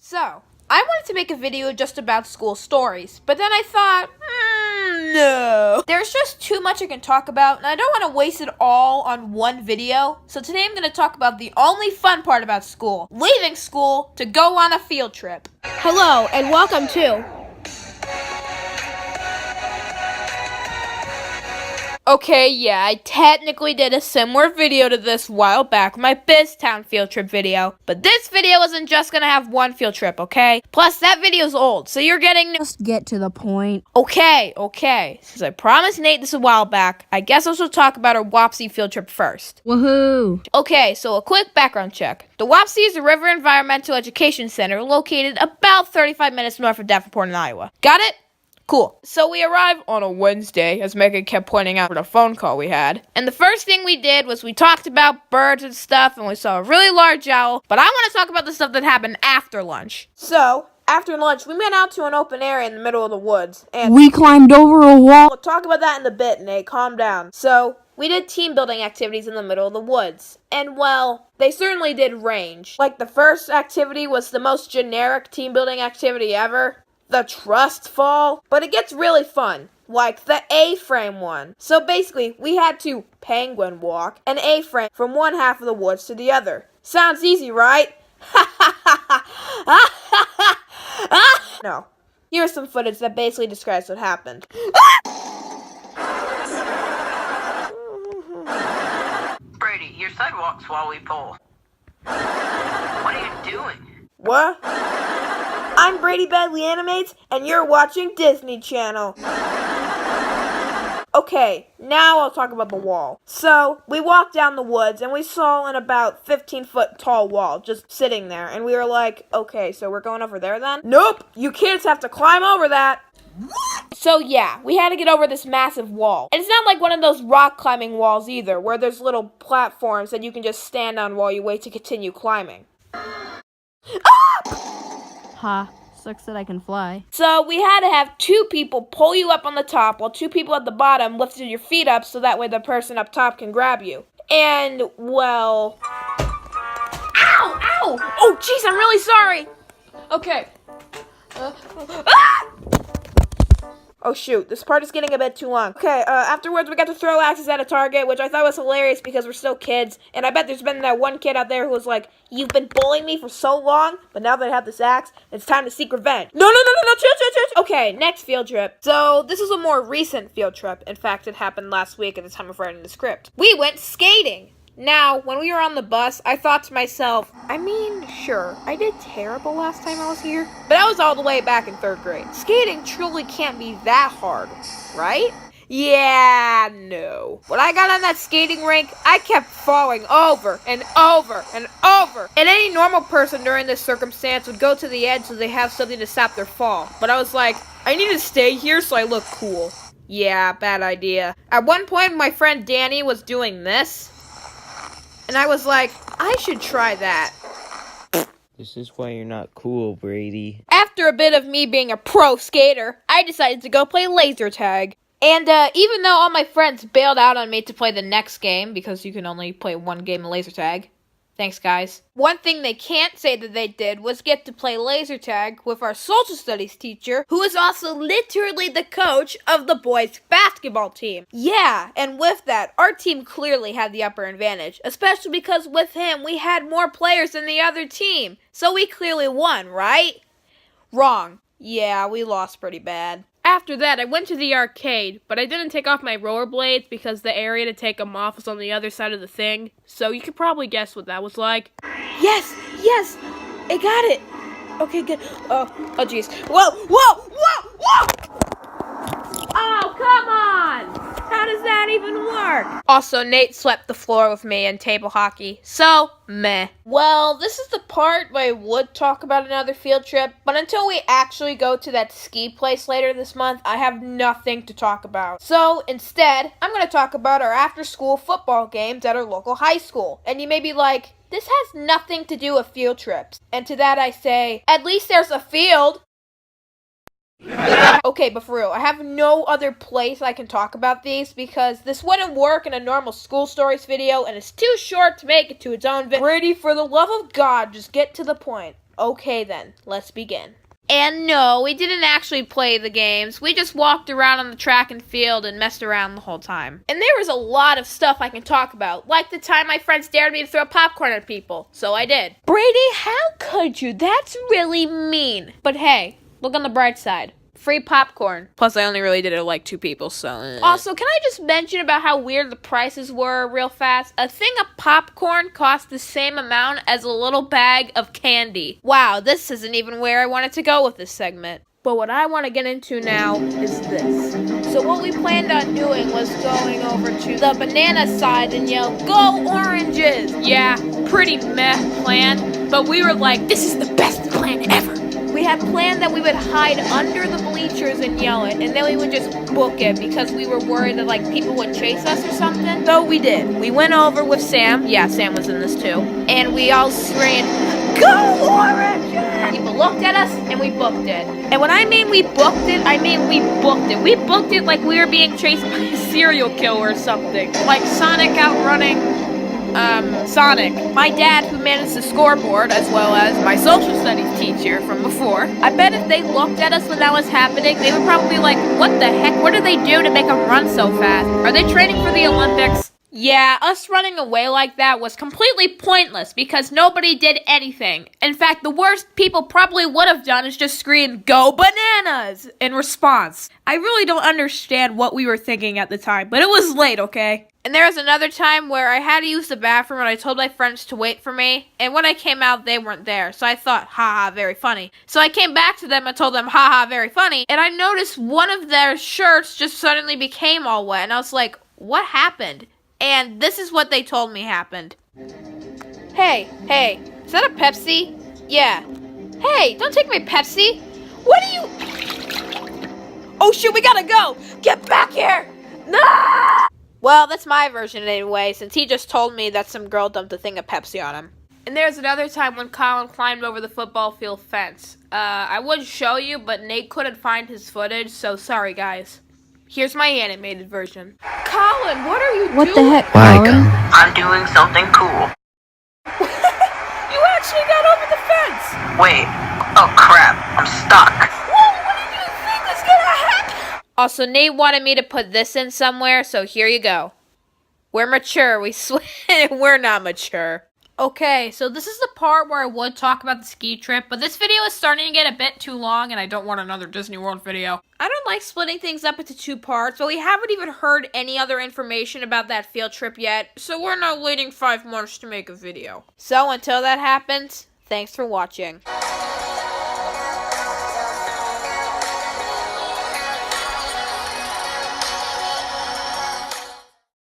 So, I wanted to make a video just about school stories, but then I thought, no. There's just too much I can talk about, and I don't want to waste it all on one video. So today I'm going to talk about the only fun part about school, leaving school to go on a field trip. Hello, and welcome to... Okay, yeah, I technically did a similar video to this a while back, my BizTown field trip video. But this video isn't just gonna have one field trip, okay? Plus, that video's old, so you're getting... Just get to the point. Okay. Since I promised Nate this a while back, I guess I should talk about our Wapsie field trip first. Woohoo! Okay, so a quick background check. The Wapsie is a river environmental education center located about 35 minutes north of Davenport in Iowa. Got it? Cool. So we arrived on a Wednesday, as Megan kept pointing out for the phone call we had. And the first thing we did was we talked about birds and stuff, and we saw a really large owl. But I want to talk about the stuff that happened after lunch. So, after lunch, we went out to an open area in the middle of the woods. And we climbed over a wall. we'll talk about that in a bit, Nate. Calm down. So, we did team building activities in the middle of the woods. And, well, they certainly did range. Like, the first activity was the most generic team building activity ever. The trust fall, but it gets really fun, like the A-frame one. So basically, we had to penguin walk an A-frame from one half of the woods to the other. Sounds easy, right? No. Here's some footage that basically describes what happened. Brady, your sidewalks while we pull. What are you doing? What? I'm Brady Badly Animates, and you're watching Disney Channel. Okay, now I'll talk about the wall. So, we walked down the woods, and we saw an about 15-foot tall wall just sitting there, and we were like, okay, so we're going over there then? Nope, you kids have to climb over that. So yeah, we had to get over this massive wall. And it's not like one of those rock climbing walls either, where there's little platforms that you can just stand on while you wait to continue climbing. Ha, sucks that I can fly. So we had to have two people pull you up on the top while two people at the bottom lifted your feet up so that way the person up top can grab you. And, well... Ow! Oh, jeez, I'm really sorry! Okay. Oh shoot, this part is getting a bit too long. Okay, afterwards we got to throw axes at a target, which I thought was hilarious because we're still kids. And I bet there's been that one kid out there who was like, you've been bullying me for so long, but now that I have this axe, it's time to seek revenge. No, chill. Okay, next field trip. So, this is a more recent field trip. In fact, it happened last week at the time of writing the script. We went skating. Now, when we were on the bus, I thought to myself, I mean, sure, I did terrible last time I was here, but I was all the way back in 3rd grade. Skating truly can't be that hard, right? Yeah, no. When I got on that skating rink, I kept falling over and over and over. And any normal person during this circumstance would go to the edge so they have something to stop their fall. But I was like, I need to stay here so I look cool. Yeah, bad idea. At one point, my friend Danny was doing this. And I was like, I should try that. This is why you're not cool, Brady. After a bit of me being a pro skater, I decided to go play laser tag. And even though all my friends bailed out on me to play the next game, because you can only play one game of laser tag. Thanks, guys. One thing they can't say that they did was get to play laser tag with our social studies teacher, who is also literally the coach of the boys' basketball team. Yeah, and with that, our team clearly had the upper advantage, especially because with him, we had more players than the other team. So we clearly won, right? Wrong. Yeah, we lost pretty bad. After that, I went to the arcade, but I didn't take off my rollerblades because the area to take them off was on the other side of the thing. So you could probably guess what that was like. Yes! I got it! Okay, good. Oh jeez. Whoa! Oh, come on! How does that even work? Also, Nate swept the floor with me in table hockey, so meh. Well, this is the part where I would talk about another field trip, but until we actually go to that ski place later this month, I have nothing to talk about. So, instead, I'm going to talk about our after-school football games at our local high school. And you may be like, this has nothing to do with field trips. And to that I say, at least there's a field. Okay, but for real, I have no other place I can talk about these because this wouldn't work in a normal school stories video and it's too short to make it to its own video. Brady, for the love of God, just get to the point. Okay then, let's begin. And no, we didn't actually play the games. We just walked around on the track and field and messed around the whole time. And there was a lot of stuff I can talk about, like the time my friends dared me to throw popcorn at people. So I did. Brady, how could you? That's really mean. But hey, look on the bright side. Free popcorn. Plus, I only really did it to like 2 people, so... Also, can I just mention about how weird the prices were real fast? A thing of popcorn cost the same amount as a little bag of candy. Wow, this isn't even where I wanted to go with this segment. But what I want to get into now is this. So what we planned on doing was going over to the banana side and yell, "Go Oranges!" Yeah, pretty meh plan, but we were like, this is the best plan ever. We had planned that we would hide under the bleachers and yell it, and then we would just book it because we were worried that like people would chase us or something. So we did. We went over with Sam. Yeah, Sam was in this too. And we all screamed, "Go Oranges!" People looked at us and we booked it. And when I mean we booked it, I mean we booked it. We booked it like we were being chased by a serial killer or something. Like Sonic outrunning Sonic. My dad, who managed the scoreboard, as well as my social studies teacher from before, I bet if they looked at us when that was happening, they would probably be like, what the heck? What did they do to make them run so fast? Are they training for the Olympics? Yeah, us running away like that was completely pointless because nobody did anything. In fact, the worst people probably would have done is just scream, "Go Bananas!" in response. I really don't understand what we were thinking at the time, but it was late, okay? And there was another time where I had to use the bathroom and I told my friends to wait for me, and when I came out, they weren't there, so I thought, haha, very funny. So I came back to them and told them, haha, very funny, and I noticed one of their shirts just suddenly became all wet, and I was like, what happened? And this is what they told me happened. Hey, is that a Pepsi? Yeah. Hey, don't take my Pepsi. What are you... Oh shoot, we gotta go! Get back here! No! Well, that's my version anyway, since he just told me that some girl dumped a thing of Pepsi on him. And there's another time when Colin climbed over the football field fence. I would show you, but Nate couldn't find his footage, so sorry guys. Here's my animated version. Colin, what are you doing? What the heck, Why, Colin? I'm doing something cool. You actually got over the fence! Wait. Oh crap, I'm stuck. Whoa, what did you think was gonna happen? Also, Nate wanted me to put this in somewhere, so here you go. We're mature, we swear we're not mature. Okay, so this is the part where I would talk about the ski trip, but this video is starting to get a bit too long and I don't want another Disney World video. I don't like splitting things up into 2 parts, but we haven't even heard any other information about that field trip yet, so we're not waiting 5 months to make a video. So until that happens, thanks for watching.